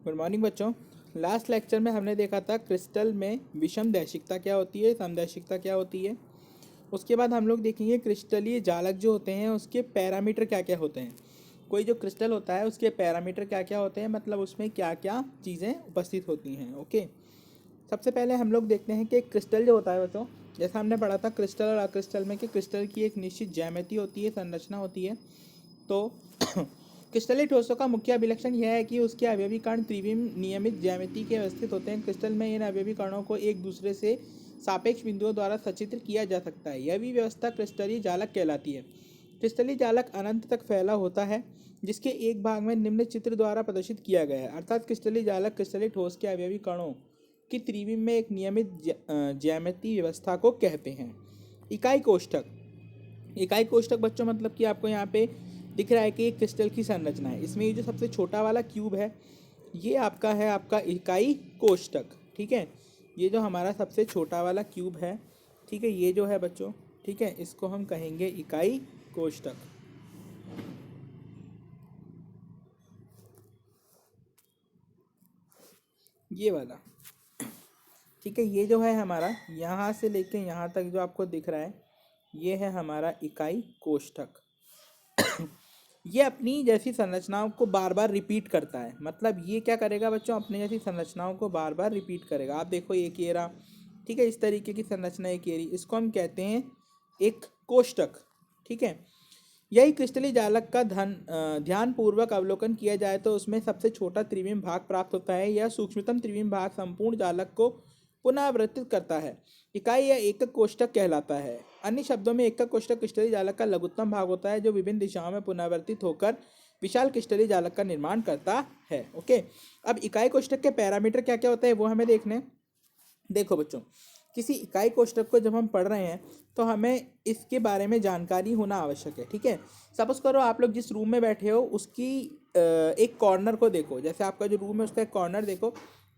Good morning बच्चों। Last lecture में हमने देखा था क्रिस्टल में विषमदैशिकता क्या होती है, समदैशिकता क्या होती है। उसके बाद हम लोग देखेंगे क्रिस्टलीय जालक जो होते हैं उसके पैरामीटर क्या क्या होते हैं। कोई जो क्रिस्टल होता है उसके पैरामीटर क्या क्या होते हैं, मतलब उसमें क्या क्या चीज़ें उपस्थित होती हैं। ओके, सबसे पहले हम लोग देखते हैं कि क्रिस्टल जो होता है बच्चों, जैसा हमने पढ़ा था क्रिस्टल और अक्रिस्टल में कि क्रिस्टल की एक निश्चित ज्यामिति होती है, संरचना होती है। तो क्रिस्टलीय ठोसों का मुख्य अभिलक्षण यह है कि उसके अवयवी कण त्रिविम नियमित ज्यामिति के अवस्थित होते हैं। क्रिस्टल में इन अवयवी कणों को एक दूसरे से सापेक्ष बिंदुओं द्वारा सचित्र किया जा सकता है। यह भी व्यवस्था क्रिस्टलीय जालक कहलाती है। क्रिस्टलीय जालक अनंत तक फैला होता है, जिसके एक भाग में निम्न चित्र द्वारा प्रदर्शित किया गया है। अर्थात क्रिस्टलीय जालक क्रिस्टलीय ठोस के अवयवी कणों की त्रिविम में एक नियमित ज्यामिति व्यवस्था को कहते हैं। इकाई कोष्ठक। इकाई कोष्ठक बच्चों मतलब कि आपको यहाँ पे दिख रहा है कि एक क्रिस्टल की संरचना है। इसमें ये जो सबसे छोटा वाला क्यूब है ये आपका है आपका इकाई कोष्ठक। ठीक है, ये जो हमारा सबसे छोटा वाला क्यूब है, ठीक है, ये जो है बच्चों, ठीक है, इसको हम कहेंगे इकाई कोष्ठक। ये वाला, ठीक है, ये जो है हमारा यहाँ से लेके यहाँ तक जो आपको दिख रहा है ये है हमारा इकाई कोष्ठक। ये अपनी जैसी संरचनाओं को बार बार रिपीट करता है। मतलब ये क्या करेगा बच्चों, अपनी जैसी संरचनाओं को बार बार रिपीट करेगा। आप देखो एक ये रहा, ठीक है, इस तरीके की संरचना एक ये रही, इसको हम कहते हैं एक कोष्ठक। ठीक है, यही क्रिस्टलीय जालक का ध्यानपूर्वक अवलोकन किया जाए तो उसमें सबसे छोटा त्रिविम भाग प्राप्त होता है। यह सूक्ष्मतम त्रिविम भाग संपूर्ण जालक को पुनरावर्तित करता है। इकाई या एकक कोष्ठक कहलाता है। अन्य शब्दों में एकक कोष्ठक क्रिस्टलीय जालक का लघुत्तम भाग होता है जो विभिन्न दिशाओं में पुनरावर्तित होकर विशाल क्रिस्टलीय जालक का निर्माण करता है। ओके, अब इकाई कोष्ठक के पैरामीटर क्या क्या होते हैं वो हमें देखने। देखो बच्चों, किसी इकाई कोष्ठक को जब हम पढ़ रहे हैं तो हमें इसके बारे में जानकारी होना आवश्यक है। ठीक है, सपोज करो आप लोग जिस रूम में बैठे हो उसकी एक कॉर्नर को देखो। जैसे आपका जो रूम है उसका एक कॉर्नर देखो,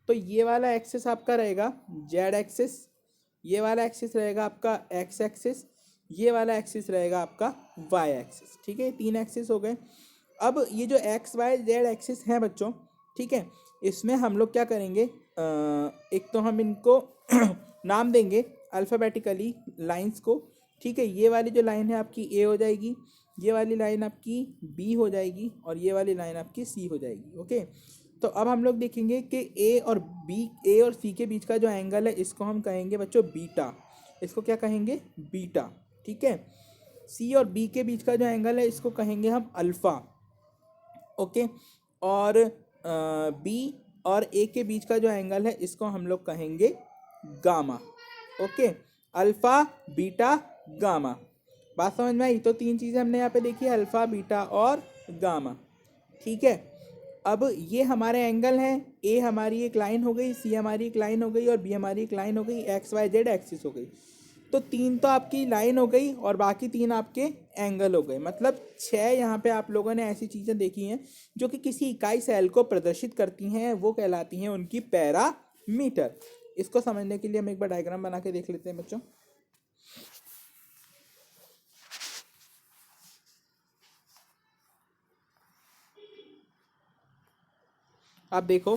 तो ये वाला एक्सिस आपका रहेगा जेड एक्सिस, ये वाला एक्सिस रहेगा आपका एक्स एक्सिस, ये वाला एक्सिस रहेगा आपका वाई एक्सिस। ठीक है, तीन एक्सिस हो गए। अब ये जो एक्स वाई जेड एक्सिस हैं बच्चों, ठीक है, इसमें हम लोग क्या करेंगे, एक तो हम इनको नाम देंगे अल्फ़ाबेटिकली लाइंस को। ठीक है, ये वाली जो लाइन है आपकी ए हो जाएगी, ये वाली लाइन आपकी बी हो जाएगी और ये वाली लाइन आपकी सी हो जाएगी। ओके, तो अब हम लोग देखेंगे कि ए और सी के बीच का जो एंगल है इसको हम कहेंगे बच्चों बीटा। इसको क्या कहेंगे, बीटा। ठीक है, सी और बी के बीच का जो एंगल है इसको कहेंगे हम अल्फ़ा। ओके, और बी और ए के बीच का जो एंगल है इसको हम लोग कहेंगे gamma. Okay, alpha beta gamma. बात समझ में आई? तो तीन चीज़ें हमने यहाँ पे देखी है, अल्फ़ा बीटा और गामा। ठीक है, अब ये हमारे एंगल हैं। ए हमारी एक लाइन हो गई, सी हमारी एक लाइन हो गई और बी हमारी एक लाइन हो गई, एक्स वाई जेड एक्सिस हो गई। तो तीन तो आपकी लाइन हो गई और बाकी तीन आपके एंगल हो गए। मतलब छः यहाँ पे आप लोगों ने ऐसी चीज़ें देखी हैं जो कि किसी इकाई सेल को प्रदर्शित करती हैं, वो कहलाती हैं उनकी पैरामीटर। इसको समझने के लिए हम एक बार डायग्राम बना के देख लेते हैं बच्चों। आप देखो,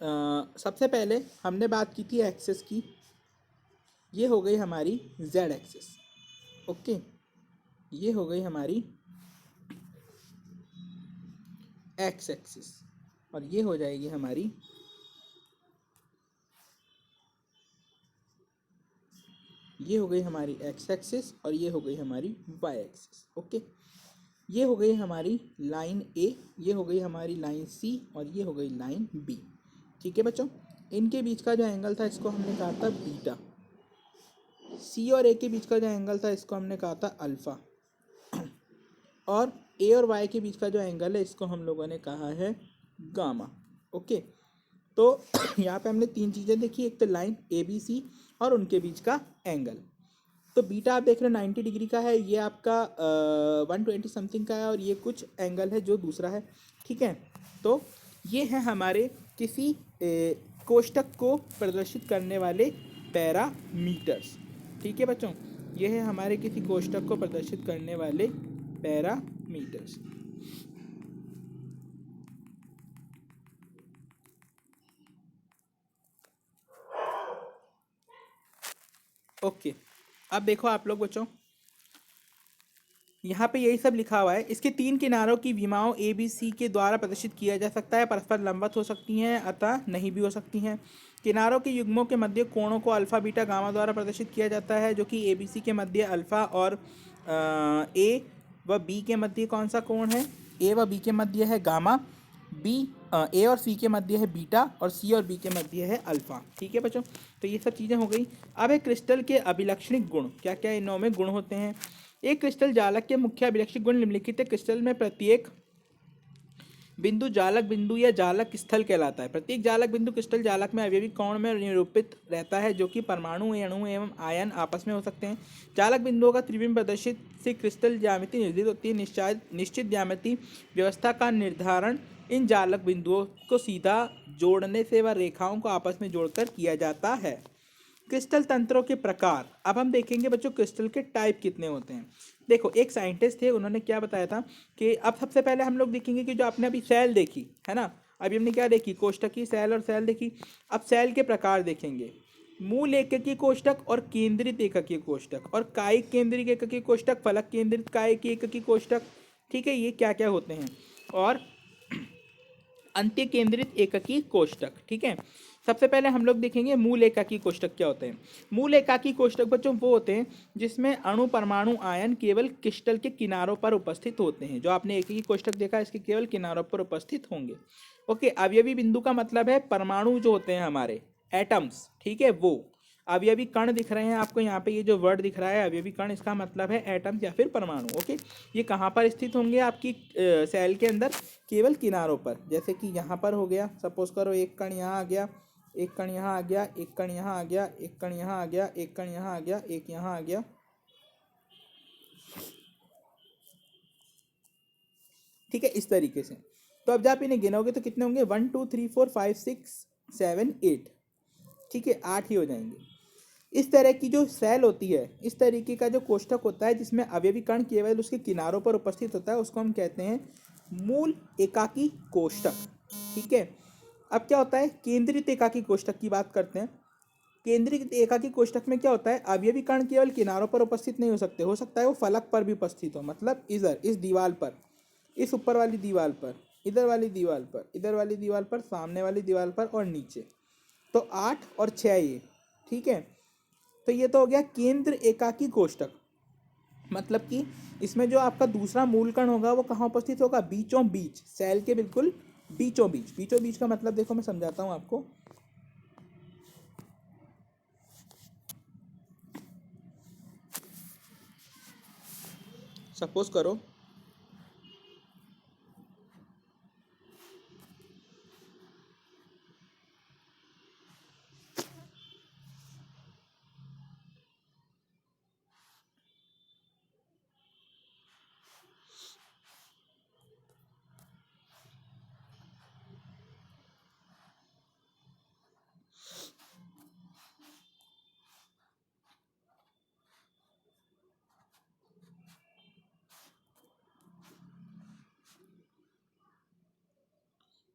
सबसे पहले हमने बात की थी एक्सिस की, ये हो गई हमारी जेड एक्सिस। ओके, ये हो गई हमारी एक्स एक्सिस और ये हो जाएगी हमारी ये हो गई हमारी एक्स एक्सिस और ये हो गई हमारी वाई एक्सिस। ओके, ये हो गई हमारी लाइन ए, ये हो गई हमारी लाइन सी और ये हो गई लाइन बी। ठीक है बच्चों, इनके बीच का जो एंगल था इसको हमने कहा था बीटा। सी और ए के बीच का जो एंगल था इसको हमने कहा था अल्फ़ा। और ए और वाई के बीच का जो एंगल है इसको हम लोगों ने कहा है गामा। ओके, तो यहाँ पे हमने तीन चीज़ें देखी, एक तो लाइन ए बी सी और उनके बीच का एंगल। तो बीटा आप देख रहे हो 90 डिग्री का है, ये आपका 120 समथिंग का है और ये कुछ एंगल है जो दूसरा है। ठीक है, तो ये है हमारे किसी कोष्ठक को प्रदर्शित करने वाले पैरामीटर्स। ठीक है बच्चों, ये है हमारे किसी कोष्ठक को प्रदर्शित करने वाले पैरामीटर्स। ओके, अब देखो आप लोग बच्चों, यहाँ पे यही सब लिखा हुआ है। इसके तीन किनारों की विमाओं ए बी सी के द्वारा प्रदर्शित किया जा सकता है। परस्पर लंबवत हो सकती हैं अतः नहीं भी हो सकती हैं। किनारों के युग्मों के मध्य कोणों को अल्फा बीटा गामा द्वारा प्रदर्शित किया जाता है, जो कि ए बी सी के मध्य अल्फा और ए व बी के मध्य कौन सा कोण है? ए व बी के मध्य है गामा, बी ए और सी के मध्य है बीटा, और सी और बी के मध्य है अल्फा। ठीक है बच्चों, तो ये सब चीज़ें हो गई। अब है क्रिस्टल के अभिलक्षणिक गुण, क्या क्या इनों में गुण होते हैं। एक क्रिस्टल जालक के मुख्य अभिलक्षित गुण निम्नलिखित है। क्रिस्टल में प्रत्येक बिंदु जालक बिंदु या जालक स्थल कहलाता है। प्रत्येक जालक बिंदु क्रिस्टल जालक में अवयवी कोण में निरूपित रहता है, जो कि परमाणु, अणु एवं आयन आपस में हो सकते हैं। जालक बिंदुओं का त्रिविम प्रदर्शित से क्रिस्टल ज्यामिति निर्धारित होती है। निश्चित ज्यामिति व्यवस्था का निर्धारण इन जालक बिंदुओं को सीधा जोड़ने से व रेखाओं को आपस में जोड़कर किया जाता है। क्रिस्टल तंत्रों के प्रकार, अब हम देखेंगे बच्चों क्रिस्टल के टाइप कितने होते हैं। देखो, एक साइंटिस्ट थे, उन्होंने क्या बताया था कि अब सबसे पहले हम लोग देखेंगे कि जो आपने अभी सेल देखी है ना, अभी हमने क्या देखी, कोष्ठकी सेल और सेल देखी। अब सेल के प्रकार देखेंगे, मूल एककीय कोष्ठक और केंद्रित एककीय कोष्ठक, और कायिक केंद्रित एककीय कोष्ठक, फलक केंद्रित कायिक एककीय कोष्ठक। ठीक है, ये क्या क्या होते हैं। और अंत्य केंद्रित एककीय कोष्ठक। ठीक है, सबसे पहले हम लोग देखेंगे मूल एकाकी कोष्ठक क्या होते हैं। मूल एकाकी कोष्ठक बच्चों वो होते हैं जिसमें अणु, परमाणु, आयन केवल क्रिस्टल के किनारों पर उपस्थित होते हैं। जो आपने एकाकी कोष्ठक देखा, इसके केवल किनारों पर उपस्थित होंगे। ओके, अवयवी बिंदु का मतलब है परमाणु जो होते हैं हमारे, एटम्स। ठीक है, वो अवयवी कण दिख रहे हैं आपको यहाँ पे, ये जो वर्ड दिख रहा है अवयवी कण, इसका मतलब है एटम्स या फिर परमाणु। ओके, ये कहाँ पर स्थित होंगे आपकी सेल के अंदर? केवल किनारों पर। जैसे कि यहाँ पर हो गया, सपोज करो एक कण यहाँ आ गया, एक कण यहाँ आ गया, एक कण यहाँ आ गया, एक कण यहाँ आ गया, एक कण यहाँ आ गया, एक यहाँ आ गया। ठीक है, इस तरीके से। तो अब जब आप इन्हें गिनोगे तो कितने होंगे? 1 2 3 4 5 6 7 8। ठीक है, 8 ही हो जाएंगे। इस तरह की जो सेल होती है, इस तरीके का जो कोष्ठक होता है जिसमें अवयवी कण केवल उसके किनारों पर उपस्थित होता है, उसको हम कहते हैं मूल एकाकी कोष्ठक। ठीक है, अब क्या होता है, केंद्रित एकाकी कोष्ठक की बात करते हैं। केंद्रित एकाकी कोष्ठक में क्या होता है, अवयवी कण केवल किनारों पर उपस्थित नहीं हो सकते, हो सकता है वो फलक पर भी उपस्थित हो। मतलब इधर इस दीवार पर, इस ऊपर वाली दीवार पर, इधर वाली दीवार पर, इधर वाली दीवार पर, सामने वाली दीवार पर और नीचे। तो 8 और 6 ये। ठीक है, तो ये तो हो गया केंद्र एकाकी कोष्ठक। मतलब कि इसमें जो आपका दूसरा मूल कण होगा वो कहाँ उपस्थित होगा? बीचों बीच, सेल के बिल्कुल बीचों बीच। बीचों बीच का मतलब देखो मैं समझाता हूँ आपको। सपोज करो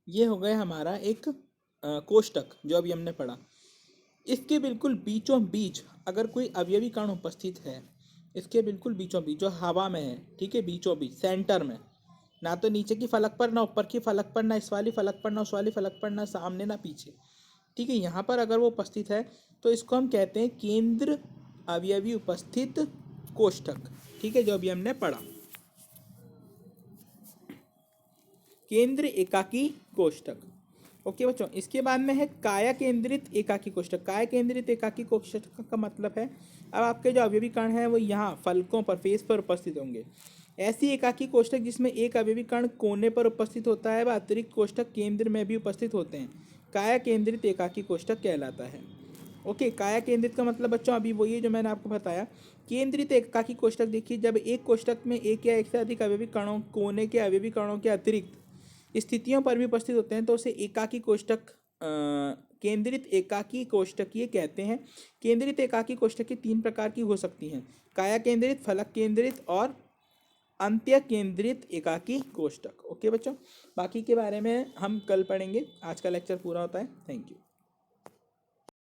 ये हो गया हमारा एक कोष्ठक जो अभी हमने पढ़ा। इसके बिल्कुल बीचों बीच अगर कोई अवयवी कण उपस्थित है, इसके बिल्कुल बीचों बीच जो हवा में है, ठीक है, बीचों बीच सेंटर में, ना तो नीचे की फलक पर, ना ऊपर की फलक पर, ना इस वाली फलक पर, ना उस वाली फलक पर, ना सामने ना पीछे। ठीक है, यहाँ पर अगर वो उपस्थित है तो इसको हम कहते हैं केंद्र अवयवी उपस्थित कोष्ठक। ठीक है, जो अभी हमने पढ़ा, केंद्र एकाकी कोष्ठक। ओके बच्चों, इसके बाद में है काया केंद्रित एकाकी कोष्ठक। काया केंद्रित एकाकी कोष्ठक का मतलब है अब आपके जो अवयवी कण हैं वो यहाँ फलकों पर, फेस पर उपस्थित होंगे। ऐसी एकाकी कोष्ठक जिसमें एक अवयवी कण कोने पर उपस्थित होता है व अतिरिक्त कोष्ठक केंद्र में भी उपस्थित होते हैं, काया केंद्रित एकाकी कोष्ठक कहलाता है। ओके, काया केंद्रित का मतलब बच्चों अभी वही है जो मैंने आपको बताया। केंद्रित एकाकी कोष्ठक देखिए, जब एक कोष्ठक में एक या एक से अधिक अवयवी कणों, कोने के अवयवी कणों के अतिरिक्त स्थितियों पर भी उपस्थित होते हैं तो उसे एकाकी कोष्ठक, केंद्रित एकाकी कोष्ठकीय कहते हैं। केंद्रित एकाकी कोष्ठकी 3 प्रकार की हो सकती हैं: काया केंद्रित, फलक केंद्रित और अंत्य केंद्रित एकाकी कोष्ठक। ओके बच्चों, बाकी के बारे में हम कल पढ़ेंगे। आज का लेक्चर पूरा होता है। Thank you.